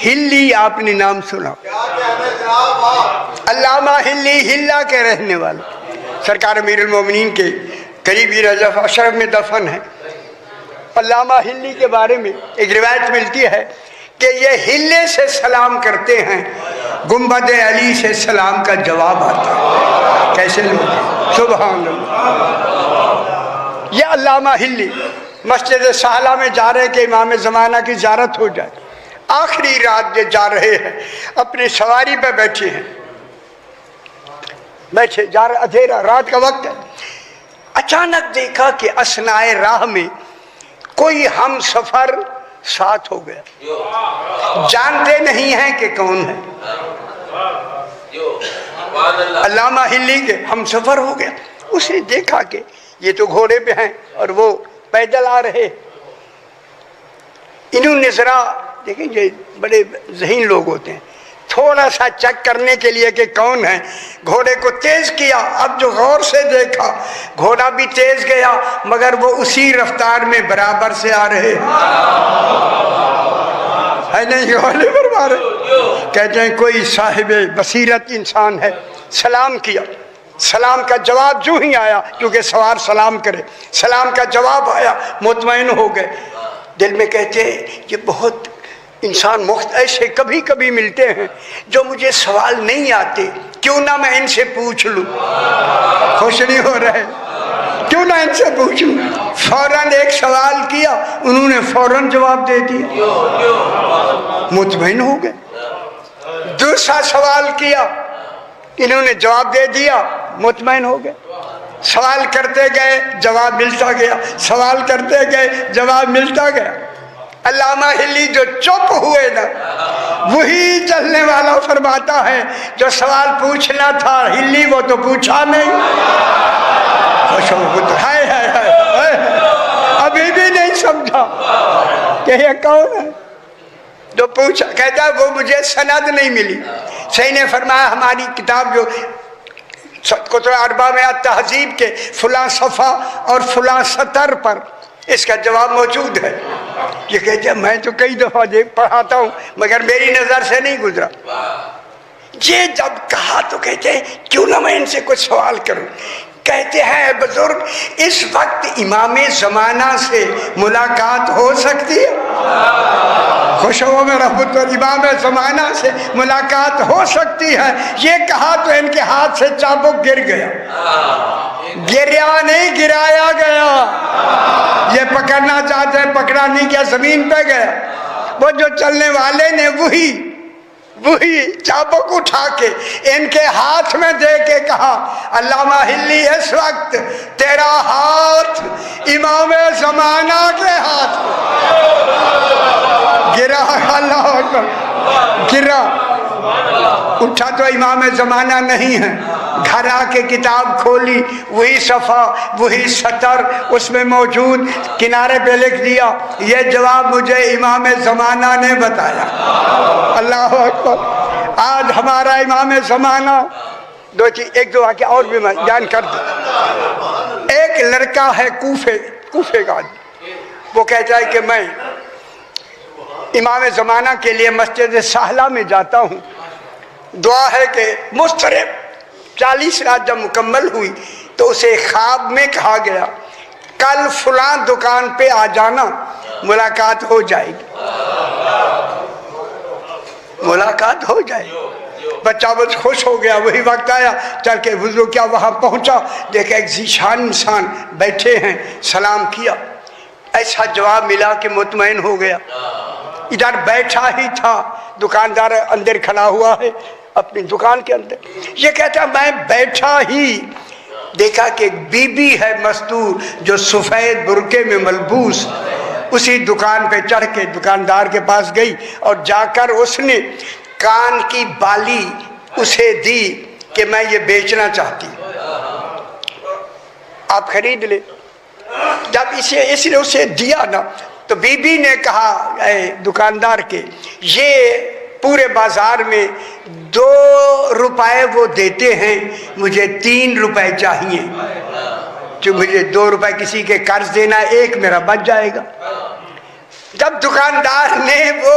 ہلی آپ نے نام سنا؟ علامہ ہلی ہلا کے رہنے والے، سرکار امیر المومنین کے قریبی رضف اشرف میں دفن ہے۔ علامہ ہلی کے بارے میں ایک روایت ملتی ہے کہ یہ ہلے سے سلام کرتے ہیں، گنبد علی سے سلام کا جواب آتا ہے۔ کیسے لوگ ہیں، سبحان اللہ۔ یہ علامہ ہلی مسجد سہلہ میں جا رہے کہ امام زمانہ کی زیارت ہو جائے، آخری رات یہ جا رہے ہیں، اپنی سواری پہ بیٹھے ہیں، بیٹھے جا رہے، اندھیرا رات کا وقت ہے۔ اچانک دیکھا کہ اثناء راہ میں کوئی ہم سفر ساتھ ہو گیا، جانتے نہیں ہیں کہ کون ہے۔ علامہ ہلی کے ہم سفر ہو گیا، اس نے دیکھا کہ یہ تو گھوڑے پہ ہیں اور وہ پیدل آ رہے۔ انہوں نے ذرا دیکھیں، یہ بڑے ذہین لوگ ہوتے ہیں، تھوڑا سا چیک کرنے کے لیے کہ کون ہے، گھوڑے کو تیز کیا۔ اب جو غور سے دیکھا، گھوڑا بھی تیز گیا مگر وہ اسی رفتار میں برابر سے آ رہے ہے نہیں، گھوڑے پر مارے۔ کہتے ہیں کوئی صاحب بصیرت انسان ہے، سلام کیا، سلام کا جواب جو ہی آیا، کیونکہ سوار سلام کرے، سلام کا جواب آیا، مطمئن ہو گئے۔ دل میں کہتے ہیں یہ بہت انسان ایسے کبھی کبھی ملتے ہیں جو مجھے سوال نہیں آتے، کیوں نہ میں ان سے پوچھ لوں۔ خوش نہیں ہو رہے؟ کیوں نہ ان سے پوچھ لوں۔ فوراً ایک سوال کیا، انہوں نے فوراً جواب دے دیا، مطمئن ہو گئے۔ دوسرا سوال کیا، انہوں نے جواب دے دیا، مطمئن ہو گئے۔ سوال کرتے گئے، جواب ملتا گیا، سوال کرتے گئے، جواب ملتا گیا۔ علامہ ہلی جو چپ ہوئے نا، وہی چلنے والا فرماتا ہے جو سوال پوچھنا تھا ہلی وہ تو پوچھا نہیں۔ ابھی بھی نہیں سمجھا کہ یہ کون ہے جو پوچھا۔ کہتا ہے وہ مجھے سند نہیں ملی۔ صحیح نے فرمایا ہماری کتاب جو کتب اربعہ میں تہذیب کے فلاں صفحہ اور فلاں سطر پر اس کا جواب موجود ہے۔ یہ کہتے ہیں میں تو کئی دفعہ پڑھاتا ہوں مگر میری نظر سے نہیں گزرا۔ یہ جب کہا تو کہتے ہیں کیوں نہ میں ان سے کچھ سوال کروں۔ کہتے ہیں بزرگ اس وقت امام زمانہ سے ملاقات ہو سکتی ہے؟ خوش ہو میں رحمت اللہ، امام زمانہ سے ملاقات ہو سکتی ہے۔ یہ کہا تو ان کے ہاتھ سے چابک گر گیا، گریا نہیں گرایا گیا۔ یہ پکڑنا چاہتے ہیں، پکڑا نہیں گیا، زمین پہ گیا۔ وہ جو چلنے والے نے وہی چابک اٹھا کے ان کے ہاتھ میں دے کے کہا علامہ ہلی اس وقت تیرا ہاتھ امام زمانہ کے ہاتھ گرا۔ اللہ اکبر، گرا، اٹھا تو امام زمانہ نہیں ہے۔ گھر آ کے کتاب کھولی، وہی صفحہ وہی سطر اس میں موجود، کنارے پہ لکھ دیا یہ جواب مجھے امام زمانہ نے بتایا۔ اللہ اکبر۔ آج ہمارا امام زمانہ ایک دو واقعہ اور بھی میں بیان کر دوں۔ ایک لڑکا ہے کوفے کا، وہ کہتا ہے کہ میں امام زمانہ کے لیے مسجد سہلہ میں جاتا ہوں، دعا ہے کہ مسترب 40 رات جب مکمل ہوئی تو اسے خواب میں کہا گیا کل فلاں دکان پہ آ جانا، ملاقات ہو جائے گی، ملاقات ہو جائے گی۔ بچہ بس خوش ہو گیا۔ وہی وقت آیا، چل کے وضو کیا، وہاں پہنچا، دیکھا ایک ذیشان انسان بیٹھے ہیں، سلام کیا، ایسا جواب ملا کہ مطمئن ہو گیا۔ ادھر بیٹھا ہی تھا، دکاندار اندر کھڑا ہوا ہے اپنی دکان کے اندر۔ یہ کہتا میں بیٹھا ہی دیکھا کہ ایک بی بی ہے مستور جو سفید برقعے میں ملبوس، اسی دکان پہ چڑھ کے دکاندار کے پاس گئی اور جا کر اس نے کان کی بالی اسے دی کہ میں یہ بیچنا چاہتی ہوں، آپ خرید لے۔ جب اس نے اسے دیا نا تو بی بی نے کہا اے دکاندار کے، یہ پورے بازار میں 2 روپے وہ دیتے ہیں، مجھے 3 روپے چاہیے، جو مجھے 2 روپے کسی کے قرض دینا ہے، 1 میرا بچ جائے گا۔ جب دکاندار نے وہ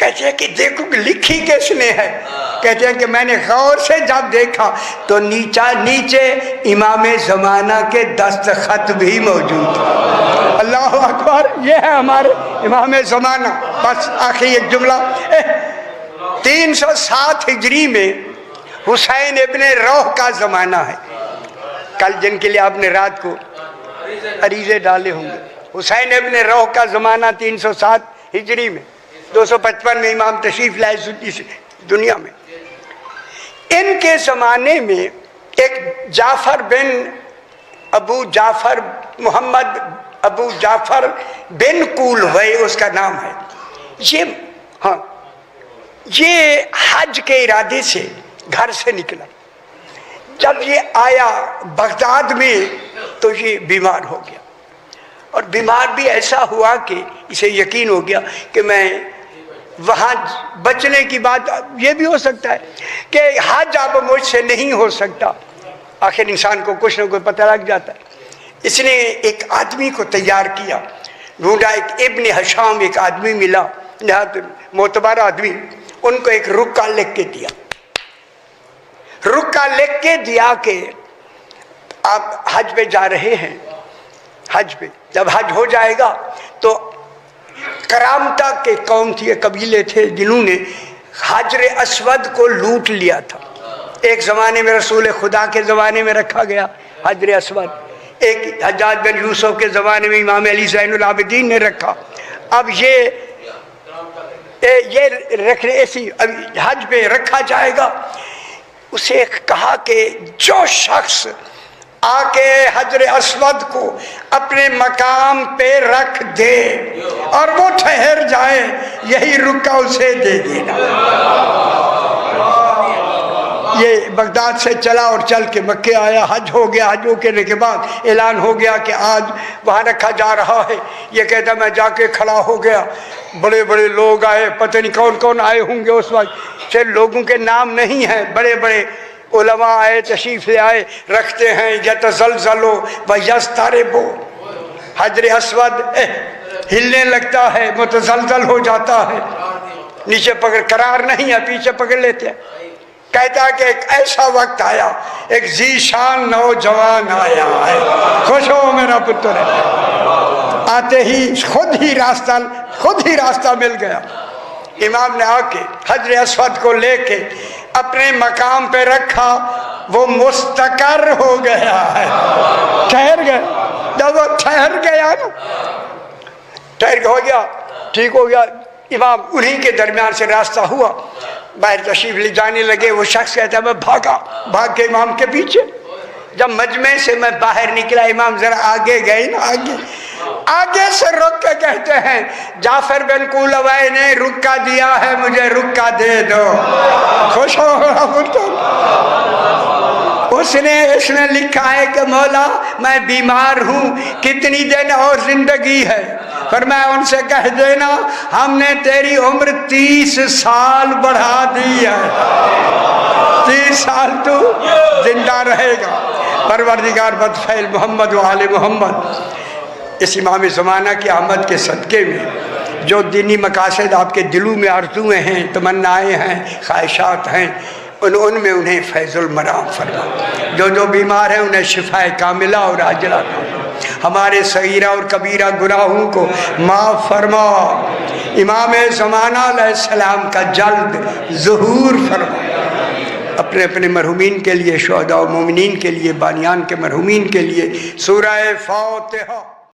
کہتے ہیں کہ دیکھو کہ لکھی کس نے ہے؟ کہتے ہیں کہ میں نے غور سے جب دیکھا تو نیچے امام زمانہ کے دستخط بھی موجود ہیں۔ اللہ اکبر، یہ ہے ہمارے امام زمانہ۔ بس آخری ایک جملہ، 307 ہجری میں حسین ابن روح کا زمانہ ہے۔ کل جن کے لیے آپ نے رات کو عریضے ڈالے ہوں گے، حسین ابن روح کا زمانہ 307 ہجری میں، 255 میں امام تشریف لائے اس دنیا میں۔ ان کے زمانے میں ایک جعفر بن ابو جعفر، محمد ابو جعفر بن کولوی اس کا نام ہے۔ یہ حج کے ارادے سے گھر سے نکلا۔ جب یہ آیا بغداد میں تو یہ بیمار ہو گیا، اور بیمار بھی ایسا ہوا کہ اسے یقین ہو گیا کہ میں وہاں بچنے کی بات یہ بھی ہو سکتا ہے کہ حج اب مجھ سے نہیں ہو سکتا۔ آخر انسان کو کچھ نہ کچھ پتہ لگ جاتا ہے۔ اس نے ایک آدمی کو تیار کیا، ڈھونڈا، ایک ابن حشام ایک آدمی ملا، نہایت معتبر آدمی، ان کو ایک رکا لکھ کے دیا۔ رکا لکھ کے دیا کہ آپ حج پہ جا رہے ہیں، حج پہ جب حج ہو جائے گا تو کرامتا کے قوم تھی، قبیلے تھے جنہوں نے حجر اسود کو لوٹ لیا تھا۔ ایک زمانے میں رسول خدا کے زمانے میں رکھا گیا حجر اسود، ایک حجاج بن یوسف کے زمانے میں امام علی زین العابدین نے رکھا۔ اب یہ رکھنے ایسی حج پہ رکھا جائے گا۔ اسے کہا کہ جو شخص آ کے حجر اسود کو اپنے مقام پہ رکھ دے اور وہ ٹھہر جائے، یہی رکا اسے دے دینا۔ یہ بغداد سے چلا اور چل کے مکے آیا، حج ہو گیا۔ حج ہو کے بعد اعلان ہو گیا کہ آج وہاں رکھا جا رہا ہے۔ یہ کہتا میں جا کے کھڑا ہو گیا، بڑے بڑے لوگ آئے، پتہ نہیں کون کون آئے ہوں گے اس وقت، سے لوگوں کے نام نہیں ہیں، بڑے بڑے علماء آئے، تشریف لے آئے، رکھتے ہیں یتزلزلو و یضطربو، حجر اسود ہلنے لگتا ہے، متزلزل ہو جاتا ہے، نیچے پکڑ قرار نہیں ہے، پیچھے پکڑ لیتے ہیں۔ کہتا کہ ایک ایسا وقت آیا، ایک ذیشان نوجوان آیا ہے، خوش ہو میرا پتر ہے۔ آتے ہی خود ہی راستہ مل گیا۔ امام نے آ کے حجر اسود کو لے کے اپنے مقام پہ رکھا، وہ مستقر ہو گیا ہے، ٹھہر گیا۔ جب وہ ٹھہر گیا نا، ٹھہر ہو گیا، ٹھیک ہو گیا، امام انہی کے درمیان سے راستہ ہوا، باہر تشریف لے جانے لگے۔ وہ شخص کہتا ہے میں بھاگ کے امام کے پیچھے۔ جب مجمع سے میں باہر نکلا، امام ذرا آگے گئے نا، آگے سے رک کے کہتے ہیں جعفر بن کولوی نے رکا دیا ہے، مجھے رکا دے دو۔ خوش ہو اس نے لکھا ہے کہ مولا میں بیمار ہوں، کتنی دن اور زندگی ہے؟ فرمایا ان سے کہہ دینا ہم نے تیری عمر 30 سال بڑھا دی ہے، 30 سال تو زندہ رہے گا۔ پروردگار بدفعل محمد و آل محمد اس امام زمانہ کی آمد کے صدقے میں جو دینی مقاصد آپ کے دلوں میں آرزویں ہیں، تمنائیں ہیں، خواہشات ہیں، ان میں انہیں فیض المرام فرما۔ جو بیمار ہیں انہیں شفا کاملہ اور عاجلہ فرما۔ ہمارے صغیرہ اور کبیرہ گناہوں کو معاف فرما۔ امام زمانہ علیہ السلام کا جلد ظہور فرما۔ اپنے مرحومین کے لیے، شہداء و مومنین کے لیے، بانیان کے مرحومین کے لیے سورہ فاتحہ۔